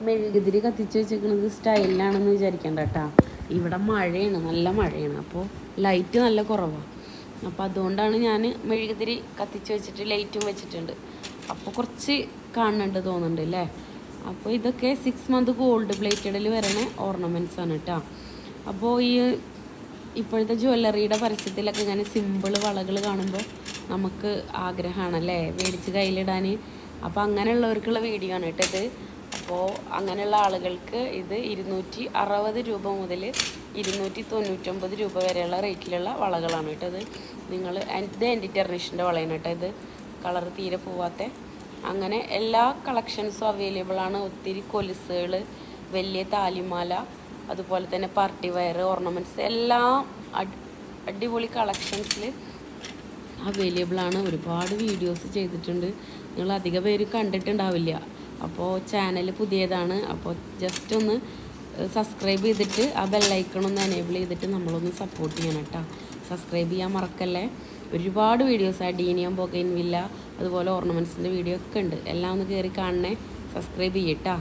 മെഴുകുതിരി കത്തിച്ച് വെച്ചേക്കുന്നത് സ്റ്റൈലിലാണെന്ന് വിചാരിക്കണ്ട കേട്ടോ. ഇവിടെ മഴയാണ്, നല്ല മഴയാണ്. അപ്പോൾ ലൈറ്റ് നല്ല കുറവാണ്. അപ്പോൾ അതുകൊണ്ടാണ് ഞാൻ മെഴുകുതിരി കത്തിച്ച് വെച്ചിട്ട് ലൈറ്റും വെച്ചിട്ടുണ്ട്. അപ്പോൾ കുറച്ച് കാണുന്നുണ്ട് തോന്നുന്നുണ്ട് അല്ലേ. അപ്പോൾ ഇതൊക്കെ 6 മന്ത് ഗോൾഡ് പ്ലേറ്റഡിൽ വരുന്ന ഓർണമെൻറ്റ്സ് ആണ് കേട്ടോ. അപ്പോൾ ഈ ഇപ്പോഴത്തെ ജ്വല്ലറിയുടെ പരസ്യത്തിലൊക്കെ ഇങ്ങനെ സിമ്പിൾ വളകൾ കാണുമ്പോൾ നമുക്ക് ആഗ്രഹമാണല്ലേ മേടിച്ച് കയ്യിലിടാൻ. അപ്പോൾ അങ്ങനെയുള്ളവർക്കുള്ള വീഡിയോ ആണ് കേട്ടോ ഇത്. അപ്പോൾ അങ്ങനെയുള്ള ആളുകൾക്ക് ഇത് 260 രൂപ മുതൽ 299 രൂപ വരെയുള്ള റേറ്റിലുള്ള വളകളാണ് കേട്ടോ ഇത്. ഇത് ആൻറ്റി ടെർണിഷിൻ്റെ വളയാണ് കേട്ടോ ഇത്. കളർ തീരെ പോവാത്ത അങ്ങനെ എല്ലാ കളക്ഷൻസും അവൈലബിൾ ആണ്. ഒത്തിരി കൊലുസുകൾ, വലിയ താലിമാല, അതുപോലെ തന്നെ പാർട്ടി വെയർ ഓർണമെൻറ്റ്സ് എല്ലാം അടിപൊളി കളക്ഷൻസിൽ അവൈലബിൾ ആണ്. ഒരുപാട് വീഡിയോസ് ചെയ്തിട്ടുണ്ട്, നിങ്ങൾ അധിക പേര് കണ്ടിട്ടുണ്ടാവില്ല. അപ്പോൾ ചാനൽ പുതിയതാണ്. അപ്പോൾ ജസ്റ്റ് ഒന്ന് സബ്സ്ക്രൈബ് ചെയ്തിട്ട് ആ ബെല്ലൈക്കണൊന്ന് എനേബിൾ ചെയ്തിട്ട് നമ്മളൊന്ന് സപ്പോർട്ട് ചെയ്യണം കേട്ടോ. സബ്സ്ക്രൈബ് ചെയ്യാൻ മറക്കല്ലേ. ഒരുപാട് വീഡിയോസ് അഡീനിയം, ബൊഗൈൻവില്ല, അതുപോലെ ഓർണമെൻറ്റ്സിൻ്റെ വീഡിയോ ഒക്കെ ഉണ്ട്. എല്ലാം ഒന്ന് കയറി കാണണേ, സബ്സ്ക്രൈബ് ചെയ്യട്ടോ.